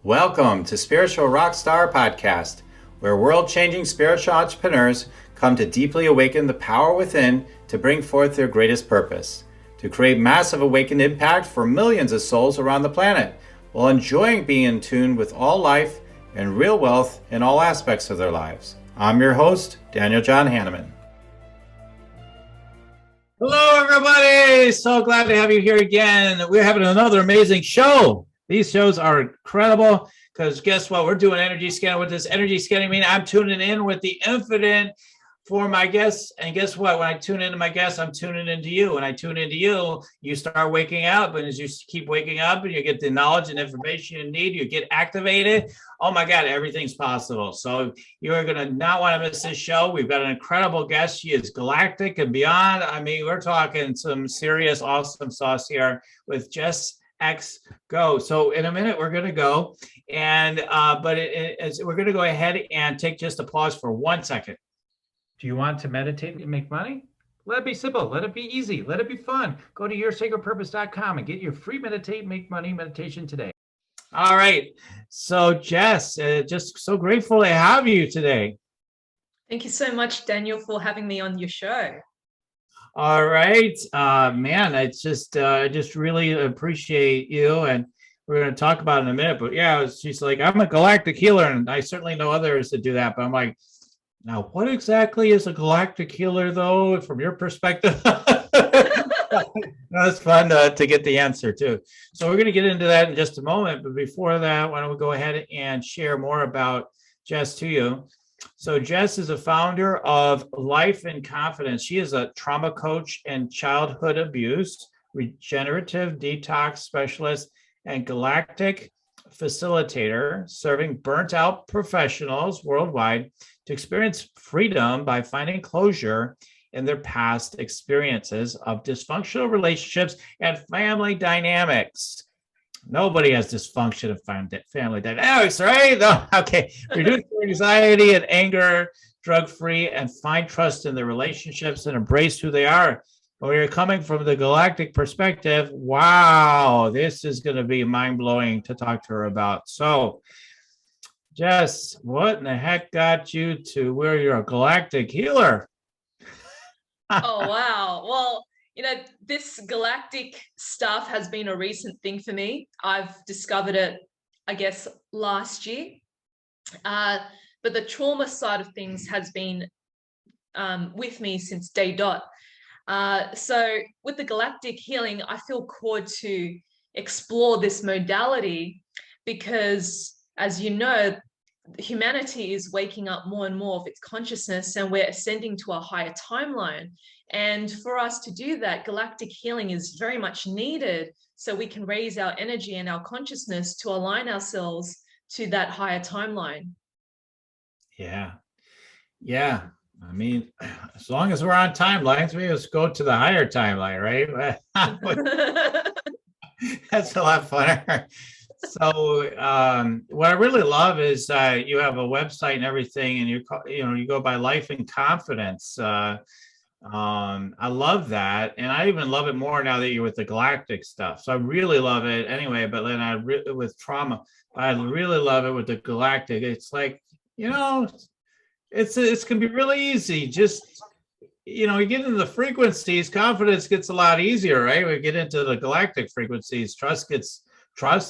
Welcome to Spiritual Rockstar Podcast, where world-changing spiritual entrepreneurs come to deeply awaken the power within to bring forth their greatest purpose, to create massive awakened impact for millions of souls around the planet, while enjoying being in tune with all life and real wealth in all aspects of their lives. I'm your host, Daniel John Hanneman. Hello, everybody! So glad to have you here again. We're having another amazing show. These shows are incredible because guess what? We're doing energy scanning. With this energy scanning mean I'm tuning in with the infinite for my guests. And guess what? When I tune into my guests, I'm tuning into you. When I tune into you, you start waking up. And as you keep waking up and you get the knowledge and information you need, you get activated. Oh my God, everything's possible. So you're going to not want to miss this show. We've got an incredible guest. She is galactic and beyond. I mean, we're talking some serious awesome sauce here with jessxgoh. So in a minute we're going to go, and we're going to go ahead and take just a pause for 1 second. Do you want to meditate and make money? Let it be simple. Let it be easy. Let it be fun. Go to yoursacredpurpose.com and get your free meditate, make money meditation today. All right. So Jess, just so grateful to have you today. Thank you so much, Daniel, for having me on your show. All right, man, I just really appreciate you, and we're going to talk about it in a minute. But yeah, she's like, I'm a galactic healer, and I certainly know others that do that. But I'm like, now, what exactly is a galactic healer, though, from your perspective? That's fun to get the answer too. So we're going to get into that in just a moment. But before that, why don't we go ahead and share more about Jess to you? So Jess is a founder of Life and Confidence. She is a trauma coach and childhood abuse, regenerative detox specialist, and galactic facilitator, serving burnt out professionals worldwide to experience freedom by finding closure in their past experiences of dysfunctional relationships and family dynamics. Nobody has dysfunction of family dynamics, right? No, okay. Reduce anxiety and anger, drug-free, and find trust in their relationships and embrace who they are. When you're coming from the galactic perspective, wow, this is going to be mind-blowing to talk to her about. So, Jess, what in the heck got you to where you're a galactic healer? Oh, wow. Well, this galactic stuff has been a recent thing for me. I've discovered it, I guess, last year. But the trauma side of things has been with me since day dot. So with the galactic healing, I feel called to explore this modality because, as you know, humanity is waking up more and more of its consciousness, and we're ascending to a higher timeline. And for us to do that, galactic healing is very much needed so we can raise our energy and our consciousness to align ourselves to that higher timeline. Yeah. I mean, as long as we're on timelines, we just go to the higher timeline, right? That's a lot funner. So what I really love is you have a website and everything, and you go by Life and Confidence. I love that, and I even love it more now that you're with the galactic stuff. So I really love it anyway. But then with trauma, I really love it with the galactic. It's like, it's gonna be really easy. Just you get into the frequencies, confidence gets a lot easier, right? We get into the galactic frequencies, trust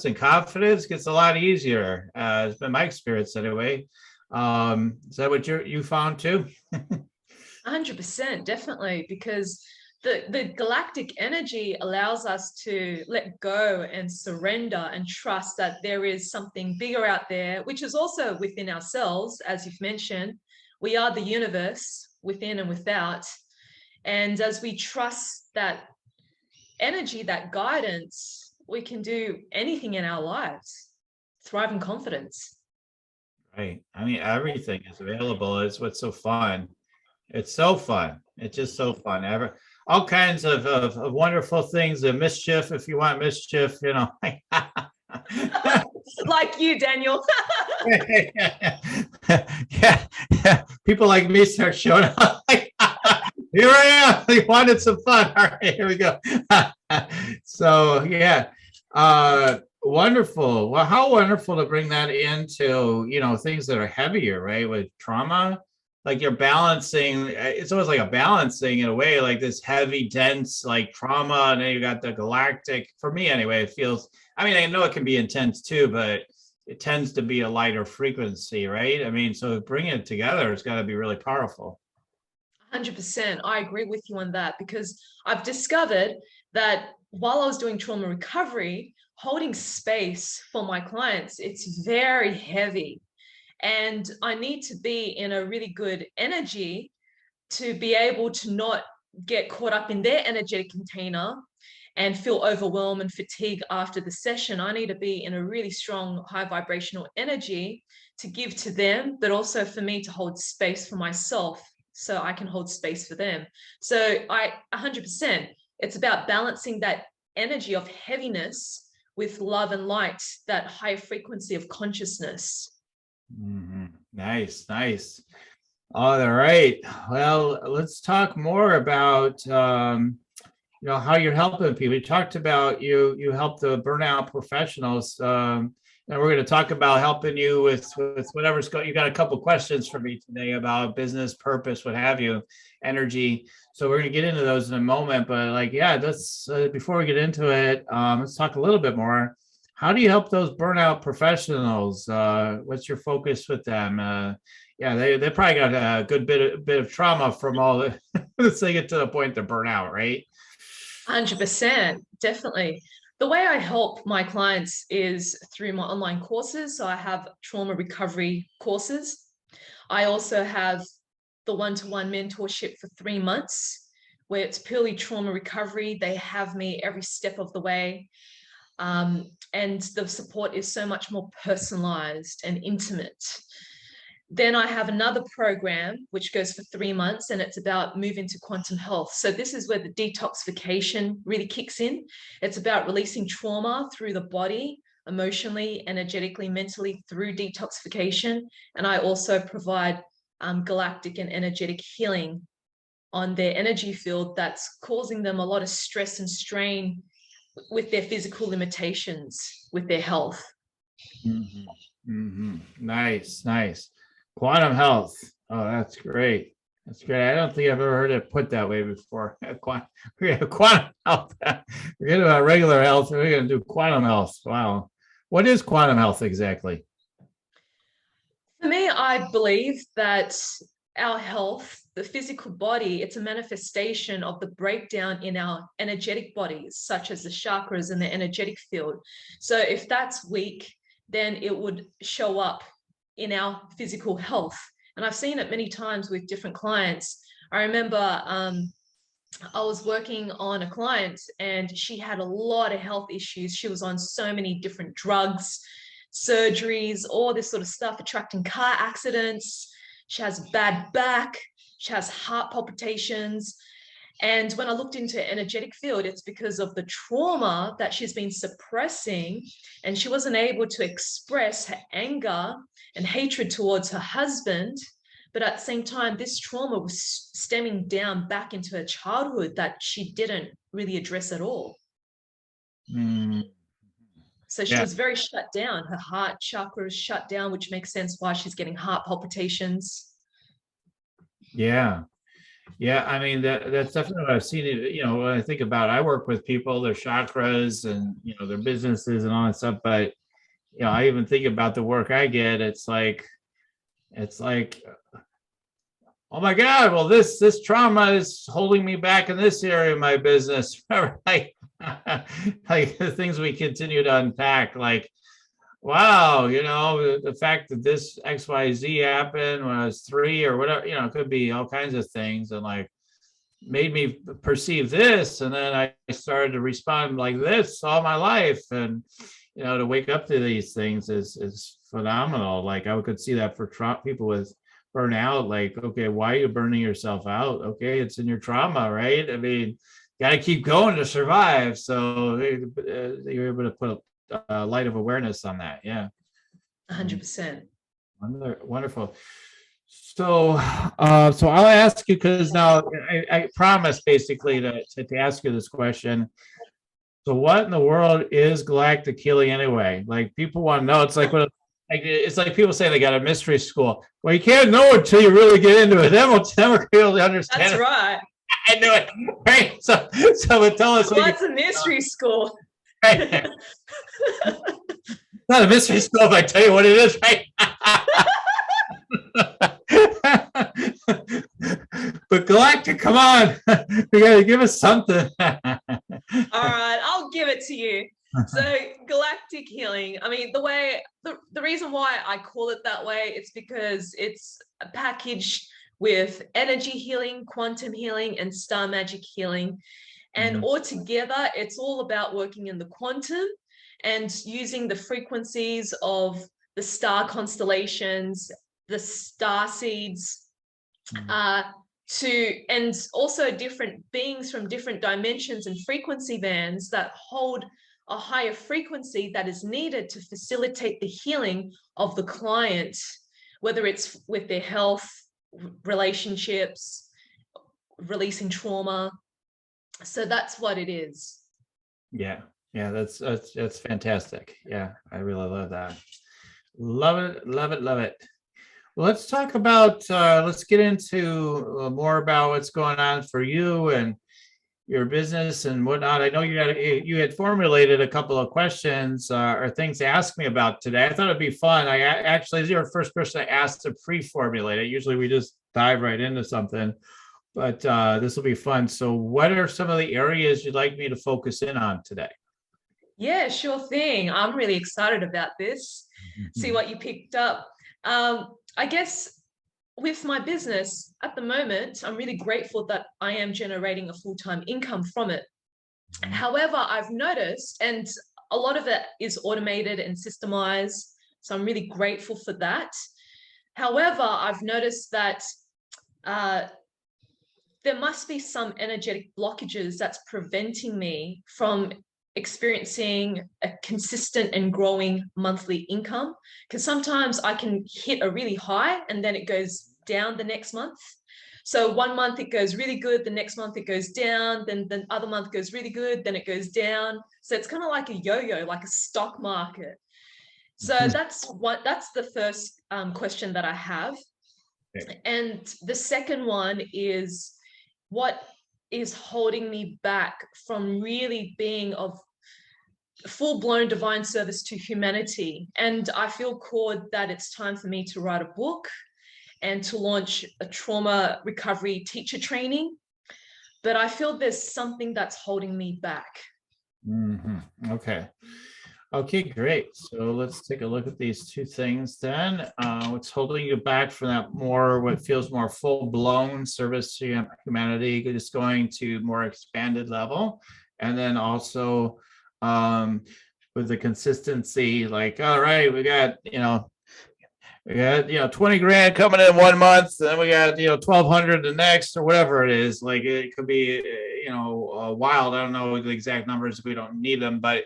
and confidence gets a lot easier. It's been my experience anyway. Is that what you found too? 100%, definitely, because the galactic energy allows us to let go and surrender and trust that there is something bigger out there, which is also within ourselves. As you've mentioned, we are the universe within and without. And as we trust that energy, that guidance, we can do anything in our lives, thrive in confidence. Right. I mean, everything is available. It's what's so fun. It's so fun. It's just so fun. All kinds of wonderful things. The mischief, if you want mischief, Like you, Daniel. yeah. People like me start showing up. Here I am. They wanted some fun. All right, here we go. So yeah. Wonderful. Well, how wonderful to bring that into, things that are heavier, right? With trauma, like you're balancing, it's almost like a balancing in a way, like this heavy, dense, like trauma. And then you got the galactic, for me anyway, it feels, I mean, I know it can be intense too, but it tends to be a lighter frequency, right? I mean, so bringing it together, it's got to be really powerful. 100%. I agree with you on that because I've discovered that while I was doing trauma recovery, holding space for my clients, it's very heavy. And I need to be in a really good energy to be able to not get caught up in their energetic container and feel overwhelmed and fatigue after the session. I need to be in a really strong, high vibrational energy to give to them, but also for me to hold space for myself so I can hold space for them. So 100%, it's about balancing that energy of heaviness with love and light, that high frequency of consciousness. Nice, nice. All right. Well, let's talk more about how you're helping people. You talked about you help the burnout professionals. And we're going to talk about helping you with whatever's going. You got a couple questions for me today about business, purpose, what have you, energy. So we're going to get into those in a moment. But let's before we get into it, let's talk a little bit more. How do you help those burnout professionals? What's your focus with them? They probably got a good bit of trauma from all the they get to the point to burn out, right? 100%, definitely. The way I help my clients is through my online courses. So I have trauma recovery courses. I also have the one-to-one mentorship for 3 months, where it's purely trauma recovery. They have me every step of the way. And the support is so much more personalized and intimate. Then I have another program which goes for 3 months, and it's about moving to quantum health. So this is where the detoxification really kicks in. It's about releasing trauma through the body, emotionally, energetically, mentally, through detoxification. And I also provide galactic and energetic healing on their energy field that's causing them a lot of stress and strain with their physical limitations, with their health. Nice, nice. Quantum health. Oh, that's great. That's great. I don't think I've ever heard it put that way before. Quantum health. Forget about regular health. We're going to do quantum health. Wow. What is quantum health exactly? For me, I believe that our health, the physical body, it's a manifestation of the breakdown in our energetic bodies, such as the chakras and the energetic field. So if that's weak, then it would show up in our physical health. And I've seen it many times with different clients. I remember I was working on a client and she had a lot of health issues. She was on so many different drugs, surgeries, all this sort of stuff, attracting car accidents. She has bad back. She has heart palpitations. And when I looked into her energetic field, it's because of the trauma that she's been suppressing, and she wasn't able to express her anger and hatred towards her husband. But at the same time, this trauma was stemming down back into her childhood that she didn't really address at all. So she was very shut down. Her heart chakra is shut down, which makes sense why she's getting heart palpitations. Yeah. Yeah, I mean that's definitely what I've seen. When I think about it, I work with people, their chakras and their businesses and all that stuff. But I even think about the work I get. It's like, oh my God, well this trauma is holding me back in this area of my business. like the things we continue to unpack. Like, wow, the fact that this XYZ happened when I was 3 or whatever, it could be all kinds of things, and like made me perceive this. And then I started to respond like this all my life. And, to wake up to these things is phenomenal. Like I could see that for people with burnout, like, okay, why are you burning yourself out? Okay, it's in your trauma, right? I mean, got to keep going to survive. So you're able to put light of awareness on that. Yeah. 100%. Wonderful. So I'll ask you, because now I promised basically to ask you this question. So what in the world is galactic healing anyway? Like people want to know. It's like it's like people say they got a mystery school. Well, you can't know until you really get into it. Then we'll never be able to understand That's it. right. I knew it. Right. So tell us. What's a mystery school? Right. Not a mystery school if I tell you what it is, right? But Galactic, come on. You gotta give us something. All right, I'll give it to you. So galactic healing, I mean, the reason why I call it that way, it's because it's a package with energy healing, quantum healing, and star magic healing. And altogether, it's all about working in the quantum and using the frequencies of the star constellations, the star seeds, and also different beings from different dimensions and frequency bands that hold a higher frequency that is needed to facilitate the healing of the client, whether it's with their health, relationships, releasing trauma. So that's what it is. Yeah, that's fantastic. Yeah, I really love that. Love it, love it, love it. Well, let's talk about. Let's get into more about what's going on for you and your business and whatnot. I know you had formulated a couple of questions or things to ask me about today. I thought it'd be fun. Actually, you're the first person I asked to pre-formulate it. Usually, we just dive right into something. But this will be fun. So what are some of the areas you'd like me to focus in on today? Yeah, sure thing. I'm really excited about this. See what you picked up. I guess with my business at the moment, I'm really grateful that I am generating a full-time income from it. However, I've noticed, and a lot of it is automated and systemized, so I'm really grateful for that. However, I've noticed that there must be some energetic blockages that's preventing me from experiencing a consistent and growing monthly income. Because sometimes I can hit a really high and then it goes down the next month. So 1 month it goes really good, the next month it goes down, then the other month goes really good, then it goes down. So it's kind of like a yo-yo, like a stock market. So that's the first question that I have. Okay. And the second one is, what is holding me back from really being of full-blown divine service to humanity? And I feel called that it's time for me to write a book and to launch a trauma recovery teacher training. But I feel there's something that's holding me back. Okay, great. So let's take a look at these two things then. What's holding you back from that what feels more full-blown service to humanity, just going to more expanded level. And then also with the consistency, like, all right, we got 20 grand coming in 1 month, then we got 1,200 the next, or whatever it is. Like it could be wild. I don't know the exact numbers, we don't need them, but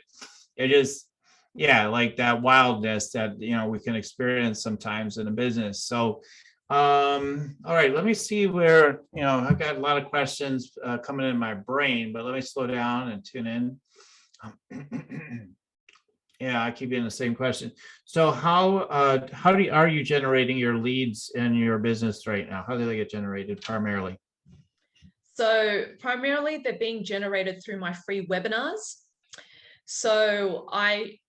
it just like that wildness that we can experience sometimes in a business. So all right, let me see where I've got a lot of questions coming in my brain, but let me slow down and tune in. Yeah, I keep getting the same question. So how are you generating your leads in your business right now? How do they get generated primarily? So primarily they're being generated through my free webinars. So I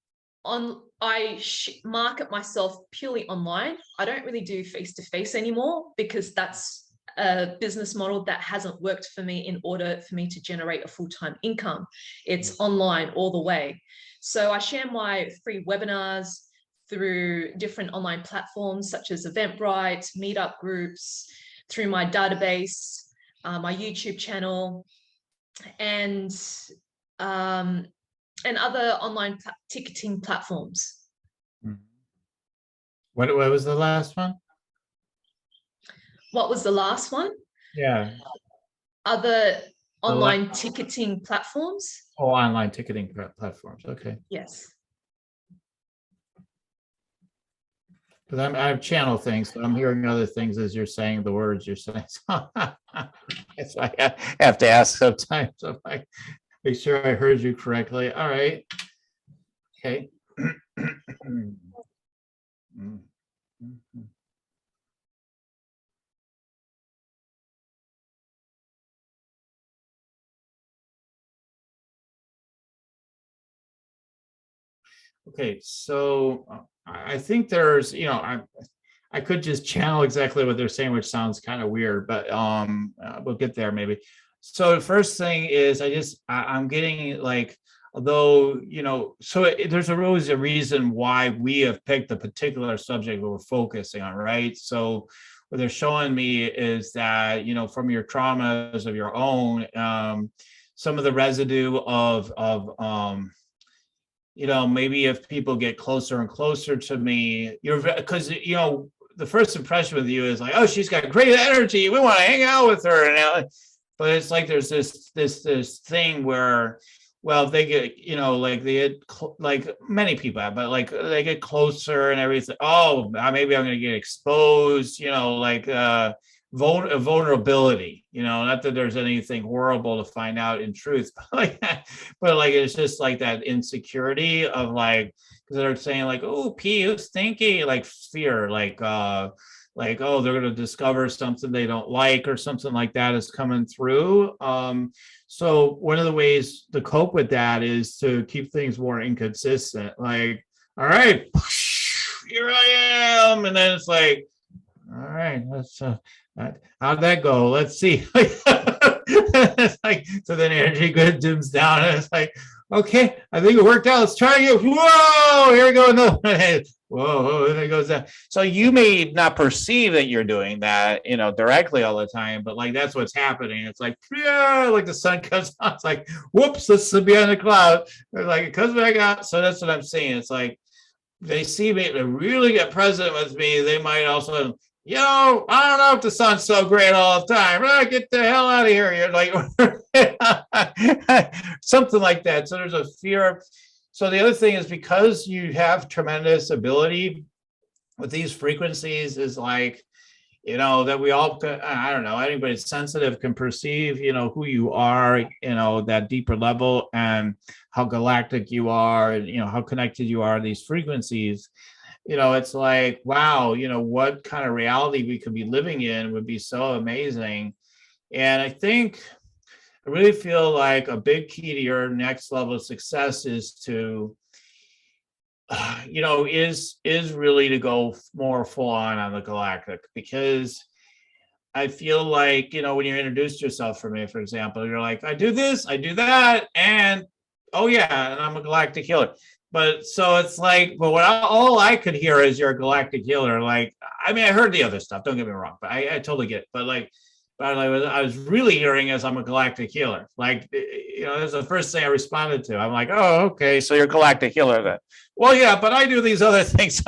market myself purely online. I don't really do face-to-face anymore because that's a business model that hasn't worked for me in order for me to generate a full-time income. It's online all the way. So I share my free webinars through different online platforms such as Eventbrite, meetup groups, through my database, my YouTube channel, and other online ticketing platforms. What was the last one? What was the last one? Yeah. Other online ticketing platforms. Oh, online ticketing platforms. Okay. Yes. Because I have channel things, so I'm hearing other things as you're saying the words you're saying. So I have to ask sometimes. I'm like, Make sure I heard you correctly. All right. Okay. Okay, so I think there's, I could just channel exactly what they're saying, which sounds kind of weird, but we'll get there maybe. So the first thing is I'm getting like, although, there's always a reason why we have picked the particular subject that we're focusing on, right? So what they're showing me is that, from your traumas of your own, some of the residue of maybe if people get closer and closer to me, because the first impression with you is like, oh, she's got great energy, we want to hang out with her, but it's like there's this thing where, well, they get, like they get like many people have, but like they get closer and everything. Oh, maybe I'm going to get exposed, like vulnerability, not that there's anything horrible to find out in truth, but like it's just like that insecurity of like, because they're saying like, oh, pee, you stinky, like fear, like oh, they're going to discover something they don't like or something like that is coming through. So one of the ways to cope with that is to keep things more inconsistent, like, all right, here I am, and then it's like, all right, let's how'd that go? Let's see. It's like, so then energy dims down, and it's like, okay, I think it worked out. Let's try again. Whoa, here we go. No, whoa, and it goes down. So you may not perceive that you're doing that, directly all the time, but like that's what's happening. It's like, yeah, like the sun comes out. It's like, whoops, this is behind the cloud. It's like it comes back out. So that's what I'm saying. It's like they see me, they really get present with me. They might also, I don't know if the sun's so great all the time. Get the hell out of here. You're like, something like that. So there's a fear. So the other thing is, because you have tremendous ability with these frequencies, is like, that we all, I don't know, anybody sensitive can perceive, who you are, that deeper level, and how galactic you are, and, how connected you are to these frequencies. It's like, wow, what kind of reality we could be living in would be so amazing. And I really feel like a big key to your next level of success is to, is really to go more full on the galactic, because I feel like, when you introduce yourself for me, for example, you're like, I do this, I do that, and oh yeah, and I'm a galactic healer. But so it's like, but all I could hear is you're a galactic healer. Like, I mean, I heard the other stuff, don't get me wrong, but I totally get it. But I was really hearing as I'm a galactic healer. Like, that's the first thing I responded to. I'm like, oh, okay, so you're a galactic healer then. Well, yeah, but I do these other things,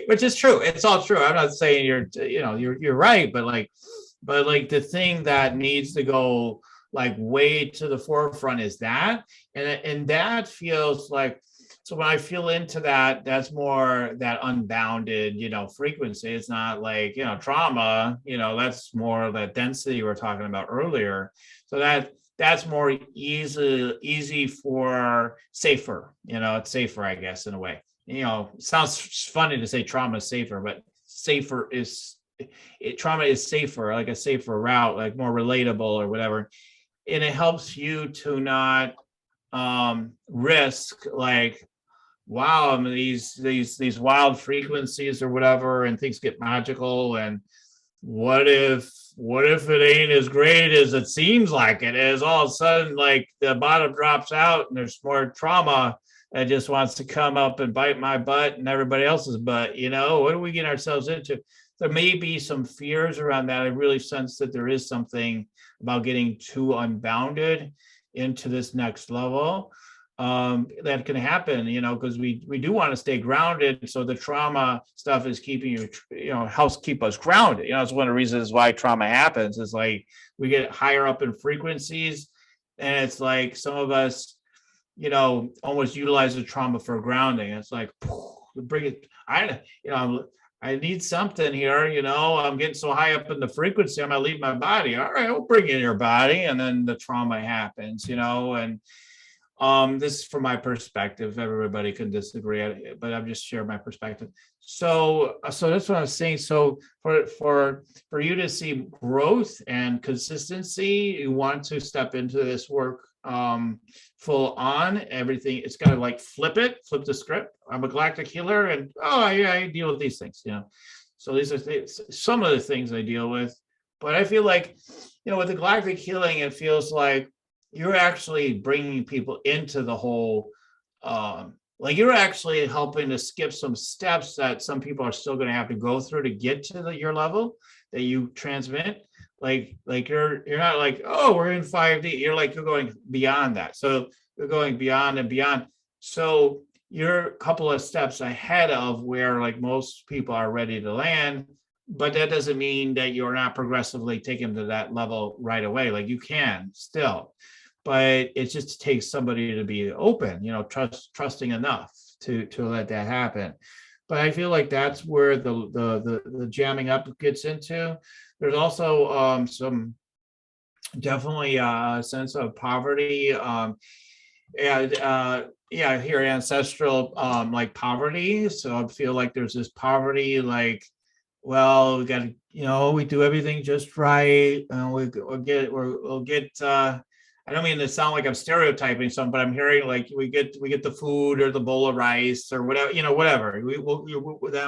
which is true. It's all true. I'm not saying you're right, but the thing that needs to go like way to the forefront is that, and that feels like. So when I feel into that, that's more that unbounded, frequency. It's not like, trauma, that's more that density we were talking about earlier. So that's more easy for safer, it's safer, I guess, in a way. It sounds funny to say trauma is safer, but trauma is safer, like a safer route, like more relatable or whatever. And it helps you to not risk, like, wow, I mean, these wild frequencies or whatever, and things get magical. And what if it ain't as great as it seems like it is? All of a sudden, like the bottom drops out, and there's more trauma that just wants to come up and bite my butt and everybody else's butt. What are we getting ourselves into? There may be some fears around that. I really sense that there is something about getting too unbounded into this next level. That can happen, because we do want to stay grounded. So the trauma stuff is keeping helps keep us grounded. It's one of the reasons why trauma happens, is like we get higher up in frequencies, and it's like some of us, almost utilize the trauma for grounding. It's like, bring it, I need something here, I'm getting so high up in the frequency, I'm gonna leave my body. All right, we'll bring in your body. And then the trauma happens, and this is from my perspective. Everybody can disagree, but I'm just sharing my perspective. So that's what I was saying. So for you to see growth and consistency, you want to step into this work full on. Everything, it's got to like flip the script. I'm a galactic healer, and yeah, I deal with these things. So these are some of the things I deal with. But I feel like, with the galactic healing, it feels like you're actually bringing people into the whole, like you're actually helping to skip some steps that some people are still going to have to go through to get to your level that you transmit. Like you're not like, oh, we're in 5D. You're going beyond that. So you're going beyond and beyond. So you're a couple of steps ahead of where like most people are ready to land. But that doesn't mean that you're not progressively taken to that level right away. Like you can still, but it just takes somebody to be open, trusting enough to let that happen. But I feel like that's where the jamming up gets into. There's also some definitely a sense of poverty. Here ancestral like poverty. So I feel like there's this poverty, like, well, we got to, we do everything just right, and we'll get. I don't mean to sound like I'm stereotyping something, but I'm hearing like we get the food or the bowl of rice or whatever, whatever.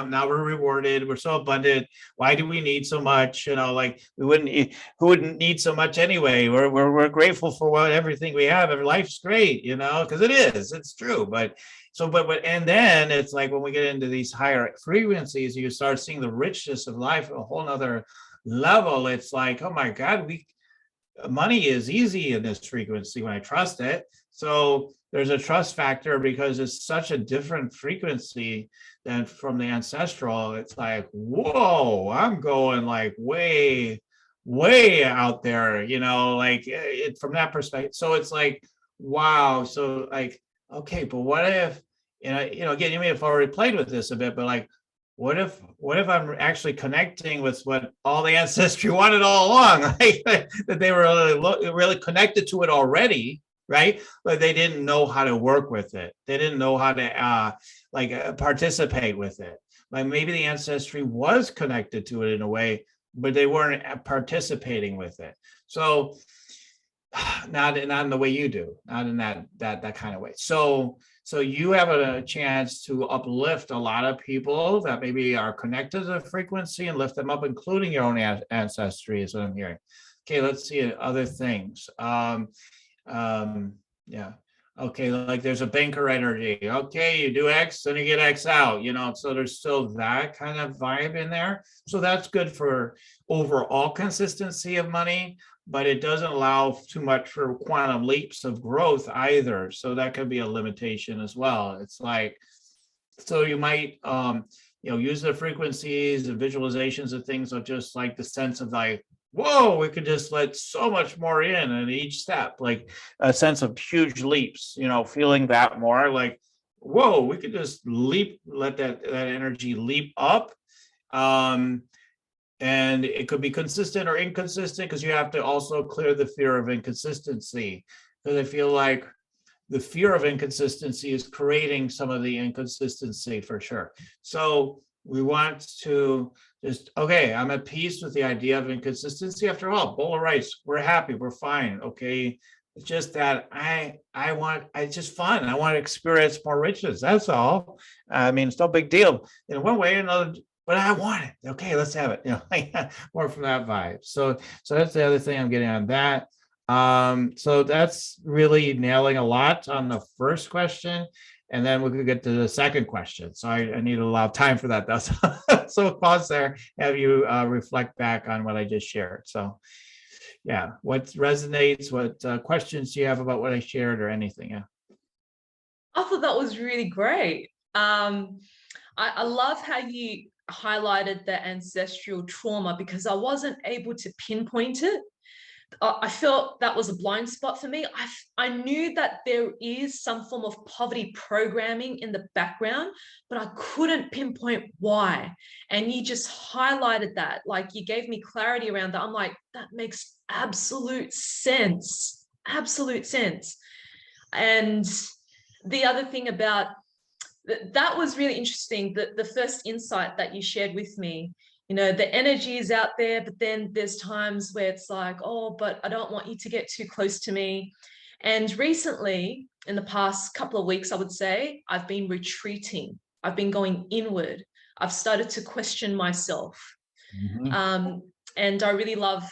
Now we're rewarded. We're so abundant. Why do we need so much? Like who wouldn't need so much anyway? We're grateful for everything we have. Life's great, because it's true. But and then it's like when we get into these higher frequencies, you start seeing the richness of life at a whole nother level. It's like, oh my God, money is easy in this frequency when I trust it. So there's a trust factor because it's such a different frequency than from the ancestral. It's like, whoa, I'm going like way, way out there, like it from that perspective. So it's like, wow. So like, okay, but what if, again, you may have already played with this a bit, but like, what if I'm actually connecting with what all the ancestry wanted all along, like, that they were really connected to it already, right? But they didn't know how to work with it. They didn't know how to participate with it. Like maybe the ancestry was connected to it in a way, but they weren't participating with it. So not in the way you do, not in that kind of way. So you have a chance to uplift a lot of people that maybe are connected to the frequency and lift them up, including your own ancestry, is what I'm hearing. Okay, let's see other things. Yeah. Okay, like there's a banker energy. Okay, you do X, then you get X out, so there's still that kind of vibe in there. So that's good for overall consistency of money, but it doesn't allow too much for quantum leaps of growth either. So that could be a limitation as well. It's like, so you might, use the frequencies and visualizations of things of just like the sense of like, whoa, we could just let so much more in each step, like a sense of huge leaps, feeling that more like, whoa, we could just let that energy leap up. And it could be consistent or inconsistent because you have to also clear the fear of inconsistency. Because I feel like the fear of inconsistency is creating some of the inconsistency for sure. So we want to just, okay, I'm at peace with the idea of inconsistency. After all, bowl of rice, we're happy, we're fine. Okay. It's just that it's just fun. I want to experience more richness. That's all. I mean, it's no big deal. In one way or another, but I want it. Okay, let's have it. More from that vibe. So that's the other thing I'm getting on that. So that's really nailing a lot on the first question. And then we could get to the second question. So I need to allow time for that. So we'll pause there, have you reflect back on what I just shared. So yeah, what resonates, what questions do you have about what I shared or anything? Yeah. I thought that was really great. I love how you highlighted the ancestral trauma because I wasn't able to pinpoint it. I felt that was a blind spot for me. I knew that there is some form of poverty programming in the background, but I couldn't pinpoint why. And you just highlighted that, like you gave me clarity around that. I'm like, that makes absolute sense. Absolute sense. And the other thing about that was really interesting. The first insight that you shared with me, the energy is out there, but then there's times where it's like, oh, but I don't want you to get too close to me. And recently, in the past couple of weeks, I would say, I've been retreating. I've been going inward. I've started to question myself. And I really love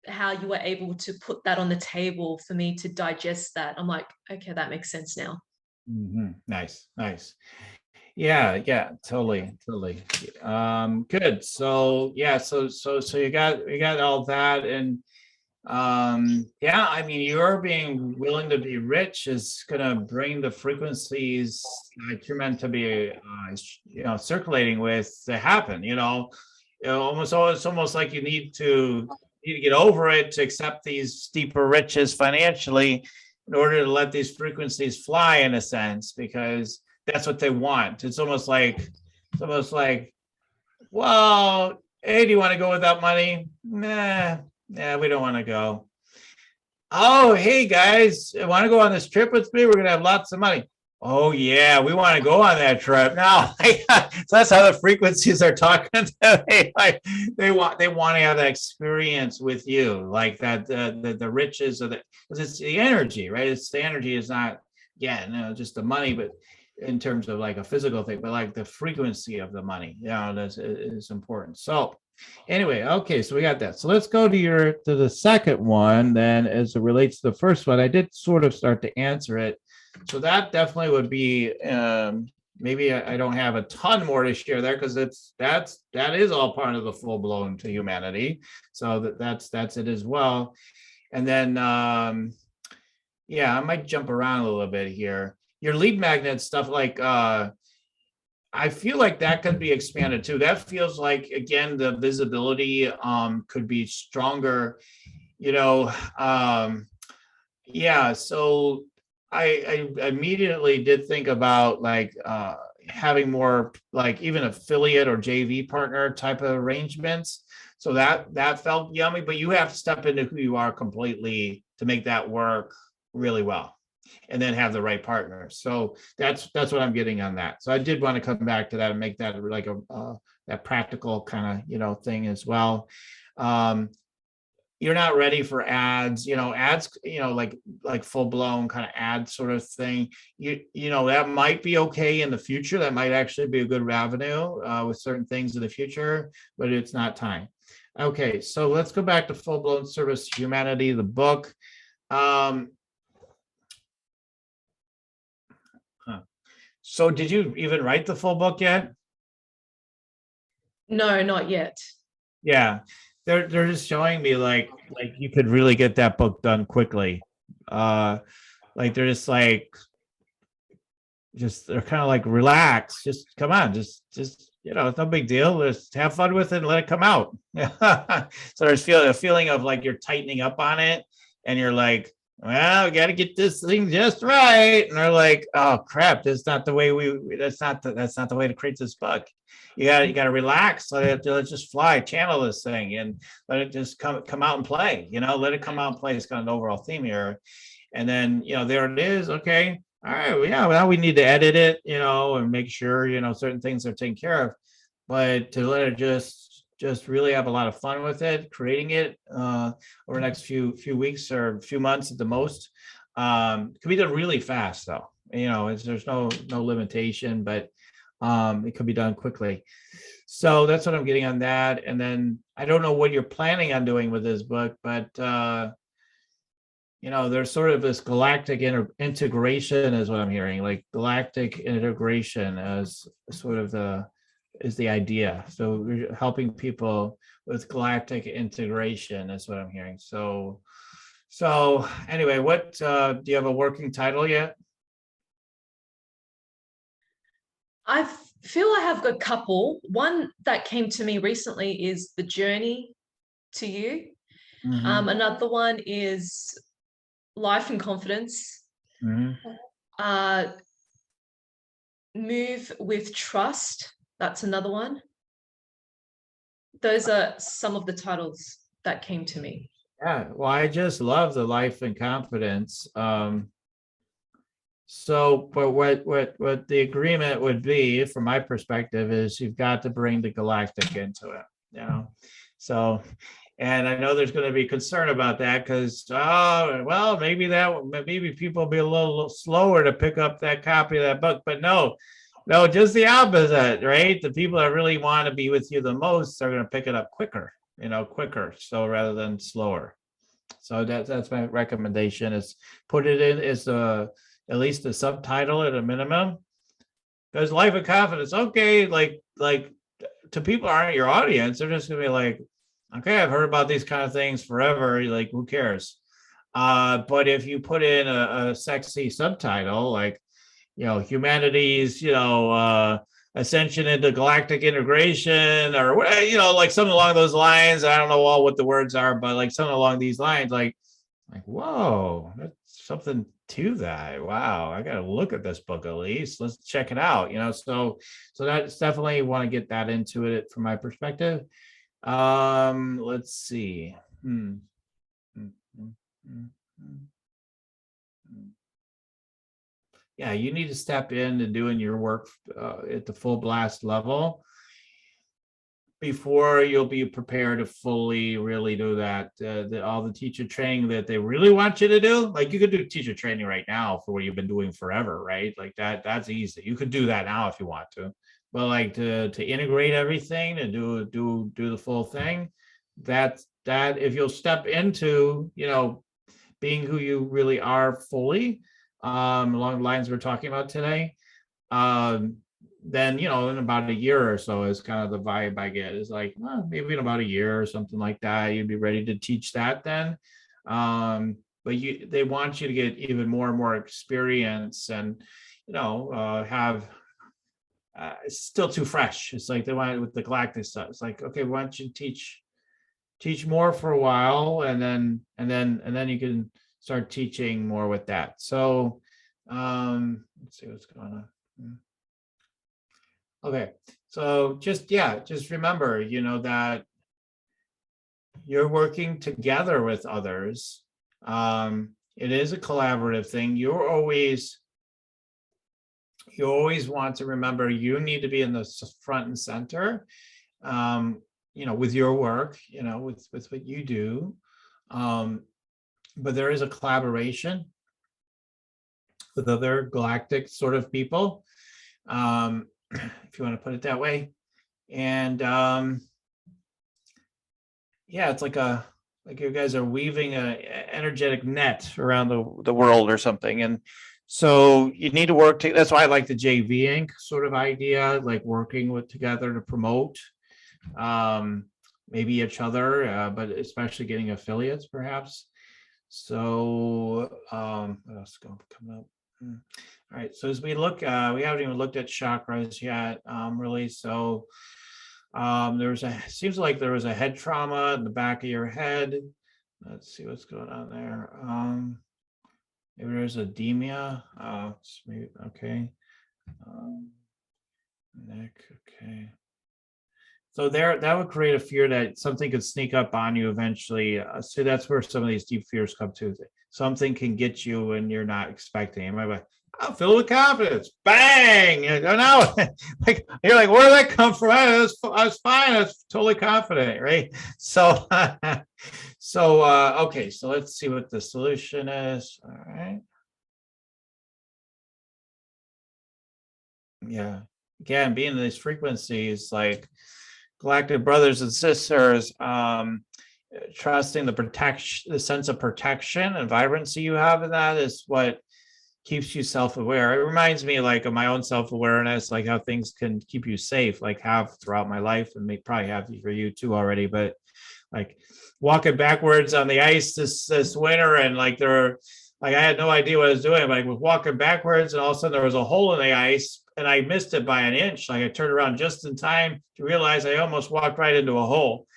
how you were able to put that on the table for me to digest that. I'm like, okay, that makes sense now. Nice. Yeah, totally. Good. So yeah, so you got all that, and yeah, I mean, you're being willing to be rich is gonna bring the frequencies that you're meant to be, circulating with to happen. It's almost like you need to get over it to accept these deeper riches financially in order to let these frequencies fly, in a sense, because that's what they want. It's almost like, well, hey, do you want to go without money? Nah, we don't want to go. Oh, hey guys, want to go on this trip with me? We're gonna have lots of money. Oh yeah, we want to go on that trip now. So that's how the frequencies are talking to me. Like they want to have that experience with you, like that the riches of because it's the energy, right? It's the energy is not just the money, but in terms of like a physical thing, but like the frequency of the money, that's is important. So anyway, okay, so we got that. So let's go to the second one then, as it relates to the first one. I did sort of start to answer it. So that definitely would be maybe I don't have a ton more to share there because that is all part of the full blown to humanity. So that's it as well. And then yeah, I might jump around a little bit here. Your lead magnet stuff, like I feel like that could be expanded too. That feels like, again, the visibility could be stronger, yeah. So I immediately did think about like having more like even affiliate or JV partner type of arrangements. So that felt yummy, but you have to step into who you are completely to make that work really well, and then have the right partner. So that's what I'm getting on that. So I did want to come back to that and make that like that practical kind of thing as well. You're not ready for ads, like full blown kind of ad sort of thing. That might be okay in the future. That might actually be a good revenue with certain things in the future, but it's not time. Okay, so let's go back to full blown service to humanity, the book. So did you even write the full book yet? No, not yet. Yeah. They're just showing me like you could really get that book done quickly. Like they're just like they're kind of like relax, just come on, just it's no big deal. Just have fun with it and let it come out. So there's a feeling of like you're tightening up on it and you're like, well, we got to get this thing just right. And they're like, oh crap, that's not the way that's not the way to create this book. You got to relax, let it just fly, channel this thing and let it just come out and play, let it come out and play. It's got an overall theme here. And then, there it is. Okay. All right. Well, yeah, now we need to edit it, and make sure, certain things are taken care of, but to let it just really have a lot of fun with it, creating it over the next few weeks or few months at the most. It can be done really fast though. There's no limitation, but it could be done quickly. So that's what I'm getting on that. And then I don't know what you're planning on doing with this book, but there's sort of this galactic integration is what I'm hearing, like galactic integration as sort of is the idea. So we're helping people with galactic integration is what I'm hearing. So anyway, what do you have a working title yet? I feel I have a couple. One that came to me recently is The Journey to You. Mhm. Another one is life and confidence. Mhm. Move with trust. That's another one. Those are some of the titles that came to me. Yeah, well, I just love the life and confidence. So, but what the agreement would be, from my perspective, is you've got to bring the galactic into it, you know. So, and I know there's going to be concern about that because, oh, well, maybe people will be a little slower to pick up that copy of that book, but no, just the opposite, right? The people that really want to be with you the most are going to pick it up quicker, quicker. So rather than slower. So that's my recommendation is put it in as at least a subtitle at a minimum. Because life and confidence, okay, like to people who aren't your audience, they're just gonna be like, okay, I've heard about these kind of things forever. Like, who cares? But if you put in a sexy subtitle like, humanity's, ascension into galactic integration, or like something along those lines. I don't know all what the words are, but like something along these lines, like, whoa, that's something to that. Wow, I gotta look at this book at least. Let's check it out. So that's definitely want to get that into it from my perspective. Let's see. Hmm. Hmm, hmm, hmm, hmm, hmm. Yeah, you need to step in and doing your work at the full blast level before you'll be prepared to fully really do that. All the teacher training that they really want you to do, like you could do teacher training right now for what you've been doing forever, right? Like that's easy. You could do that now if you want to, but like to integrate everything and do the full thing, that if you'll step into being who you really are fully, along the lines we're talking about today, um, then in about a year or so is kind of the vibe I get. Is like, well, maybe in about a year or something like that, you'd be ready to teach that then. But they want you to get even more and more experience and have it's still too fresh. It's like they want it with the galactic stuff. It's like, okay, why don't you teach more for a while, and then you can start teaching more with that. So let's see what's going on. Okay, so just remember, that you're working together with others. It is a collaborative thing. You always want to remember you need to be in the front and center, with your work, with what you do. But there is a collaboration with other galactic sort of people, if you want to put it that way. And yeah, it's like you guys are weaving a energetic net around the world or something. And so you need to work that's why I like the JV Inc. sort of idea, like working together to promote maybe each other, but especially getting affiliates perhaps. So what else is going to come up? All right, so as we look, we haven't even looked at chakras yet, really. So seems like there was a head trauma in the back of your head. Let's see what's going on there. Maybe there's edema. Maybe, okay. Neck, okay. So that would create a fear that something could sneak up on you eventually. So that's where some of these deep fears come to. Something can get you when you're not expecting. You might be like, I'm filled with confidence. Bang! No, like you're like, where did that come from? I was fine. I was totally confident, right? So, okay. So let's see what the solution is. All right. Yeah. Again, being in these frequencies, like galactic brothers and sisters, trusting the sense of protection and vibrancy you have in that is what keeps you self-aware. It reminds me like of my own self-awareness, like how things can keep you safe, like have throughout my life, and may probably have for you too already. But like walking backwards on the ice this winter, and like I had no idea what I was doing. But I was walking backwards, and all of a sudden there was a hole in the ice, and I missed it by an inch. Like I turned around just in time to realize I almost walked right into a hole.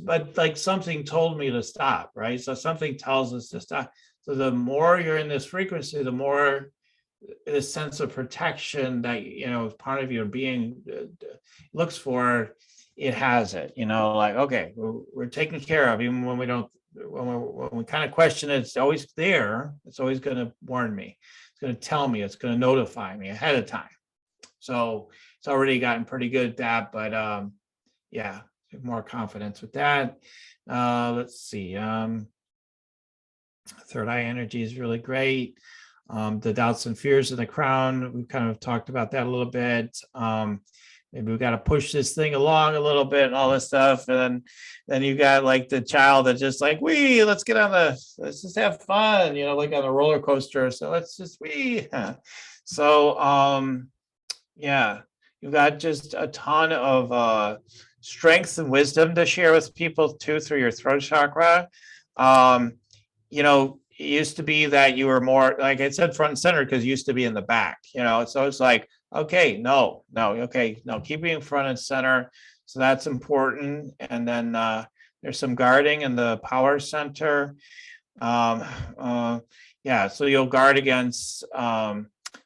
but like something told me to stop, right? So something tells us to stop. So the more you're in this frequency, the more this sense of protection that, part of your being looks for, it has it, like, okay, we're taken care of, even when we don't, when we kind of question it, it's always there. It's always going to warn me. It's going to tell me, it's going to notify me ahead of time. So it's already gotten pretty good at that, but yeah, more confidence with that. Let's see. Third eye energy is really great. The doubts and fears in the crown, we've kind of talked about that a little bit. Maybe we got to push this thing along a little bit and all this stuff. And then you got like the child that just like, let's just have fun, like on a roller coaster. So let's just, So, yeah, you've got just a ton of strength and wisdom to share with people too, through your throat chakra. It used to be that you were more, like I said, front and center, because it used to be in the back, so it's like, okay, no, keep being front and center. So that's important. And then there's some guarding in the power center. So you'll guard against,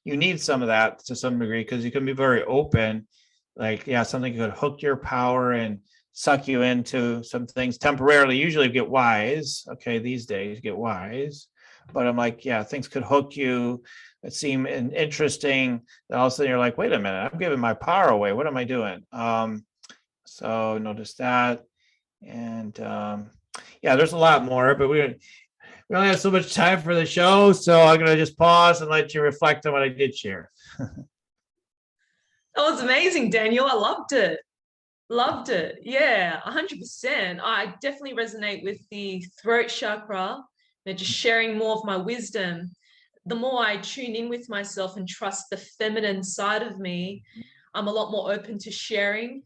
you need some of that to some degree, because you can be very open, like, something could hook your power and suck you into some things temporarily. Usually get wise. Okay, these days get wise. But I'm like, things could hook you that seem interesting. Then all of a sudden you're like, wait a minute, I'm giving my power away. What am I doing? So notice that. And there's a lot more, but we only have so much time for the show. So I'm going to just pause and let you reflect on what I did share. That was amazing, Daniel. I loved it. Loved it. Yeah, 100%. I definitely resonate with the throat chakra. Just sharing more of my wisdom. The more I tune in with myself and trust the feminine side of me, I'm a lot more open to sharing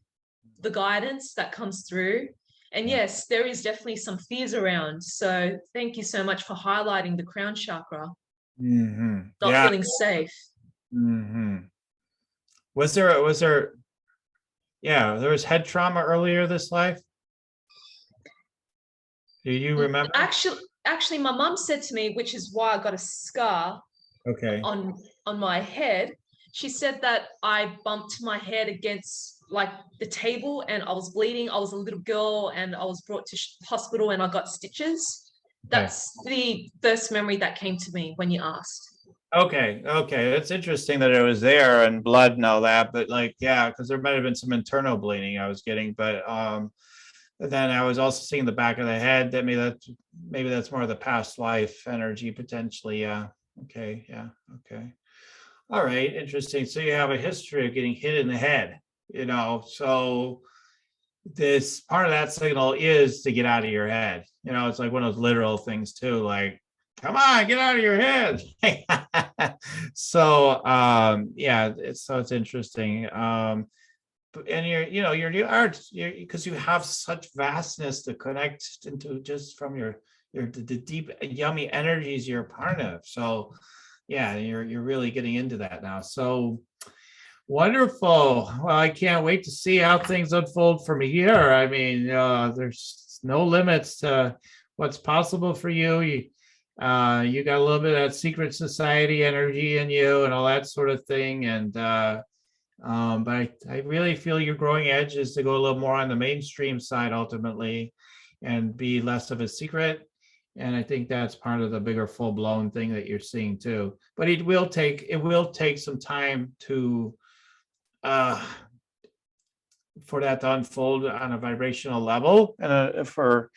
the guidance that comes through. And yes, there is definitely some fears around. So thank you so much for highlighting the crown chakra. Mm-hmm. Not feeling safe. Mm-hmm. There was head trauma earlier this life. Do you remember? Actually, my mum said to me, which is why I got a scar on my head. She said that I bumped my head against like the table and I was bleeding. I was a little girl and I was brought to hospital and I got stitches. That's the first memory that came to me when you asked. Okay. It's interesting that it was there and blood and all that, but like, because there might have been some internal bleeding I was getting, but then I was also seeing the back of the head. That maybe that's more of the past life energy potentially. Okay. All right. Interesting. So you have a history of getting hit in the head, so this part of that signal is to get out of your head. It's like one of those literal things too, like, come on, get out of your head. So it's interesting. And your art, because you have such vastness to connect into just from the deep yummy energies you're a part of. So you're really getting into that now. So wonderful. Well, I can't wait to see how things unfold from here. I mean, there's no limits to what's possible for you. You got a little bit of that secret society energy in you and all that sort of thing. And but I really feel your growing edge is to go a little more on the mainstream side ultimately and be less of a secret. And I think that's part of the bigger full-blown thing that you're seeing too. But it will take some time to for that to unfold on a vibrational level and for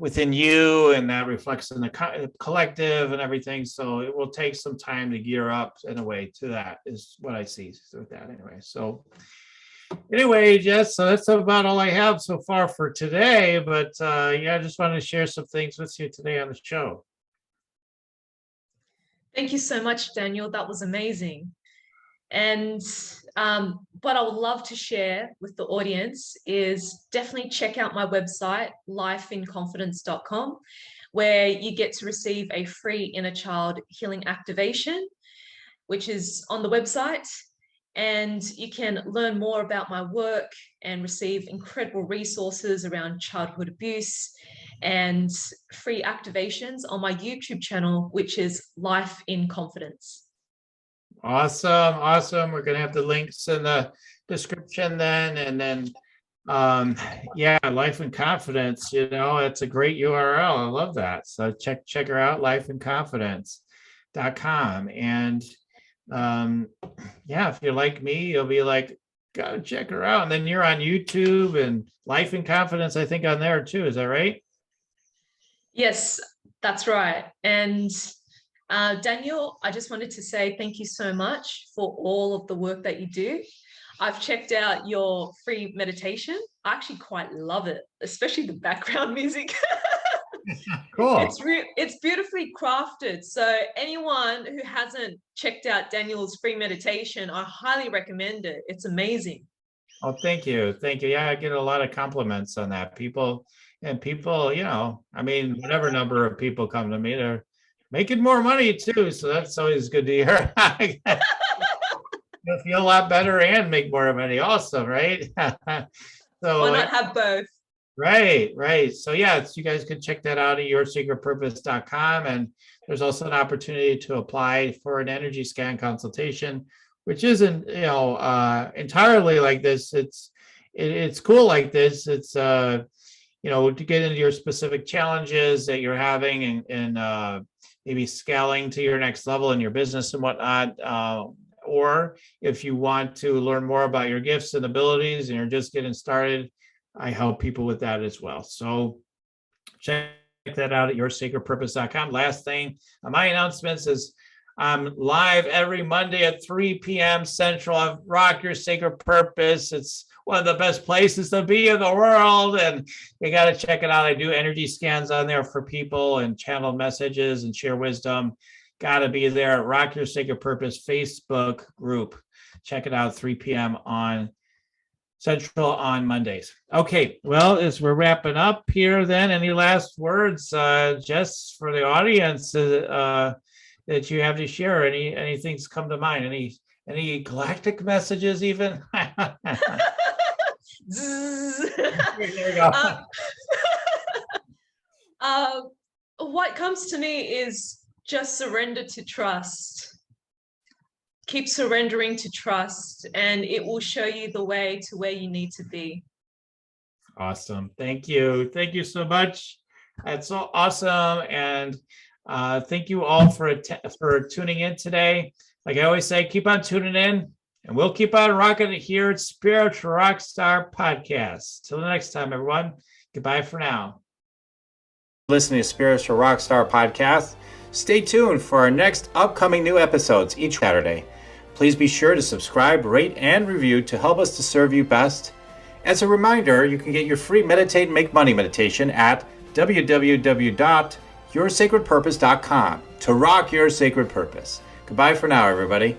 within you, and that reflects in the collective and everything. So it will take some time to gear up in a way to that, is what I see with that anyway. So anyway, Jess, so that's about all I have so far for today. But I just wanted to share some things with you today on the show. Thank you so much, Daniel. That was amazing. And what I would love to share with the audience is definitely check out my website, lifeinconfidence.com, where you get to receive a free inner child healing activation, which is on the website. And you can learn more about my work and receive incredible resources around childhood abuse and free activations on my YouTube channel, which is Life in Confidence. Awesome. We're going to have the links in the description then. And then, Life in Confidence, it's a great URL. I love that. So check her out, lifeinconfidence.com. And if you're like me, you'll be like, gotta check her out. And then you're on YouTube and Life in Confidence, I think, on there too. Is that right? Yes, that's right. And Daniel, I just wanted to say thank you so much for all of the work that you do. I've checked out your free meditation. I actually quite love it, especially the background music. Cool. It's beautifully crafted. So anyone who hasn't checked out Daniel's free meditation, I highly recommend it. It's amazing. Oh, thank you. Yeah, I get a lot of compliments on that. People, whatever number of people come to me, they're making more money too. So that's always good to hear. You'll feel a lot better and make more money also, right? So why not have both? Right. So you guys can check that out at yoursacredpurpose.com. And there's also an opportunity to apply for an energy scan consultation, which isn't, entirely like this. It's cool like this. It's, to get into your specific challenges that you're having and maybe scaling to your next level in your business and whatnot. Or if you want to learn more about your gifts and abilities and you're just getting started, I help people with that as well. So check that out at yoursacredpurpose.com. Last thing on my announcements is I'm live every Monday at 3 p.m. Central on Rock Your Sacred Purpose. It's one of the best places to be in the world, and you got to check it out. I do energy scans on there for people and channel messages and share wisdom. Got to be there at Rock Your Sacred Purpose Facebook group. Check it out, 3 p.m. on Central on Mondays. Okay, well, as we're wrapping up here, then any last words, Jess, for the audience that you have to share? Anything's come to mind? Any galactic messages, even? There you go. What comes to me is just surrender to trust. Keep surrendering to trust, and it will show you the way to where you need to be. Awesome. Thank you so much. That's so awesome. And thank you all for tuning in today. Like I always say, keep on tuning in, and we'll keep on rocking it here at Spiritual Rockstar Podcast. Till the next time, everyone. Goodbye for now. Listening to Spiritual Rockstar Podcast. Stay tuned for our next upcoming new episodes each Saturday. Please be sure to subscribe, rate, and review to help us to serve you best. As a reminder, you can get your free Meditate and Make Money meditation at www.yoursacredpurpose.com to rock your sacred purpose. Goodbye for now, everybody.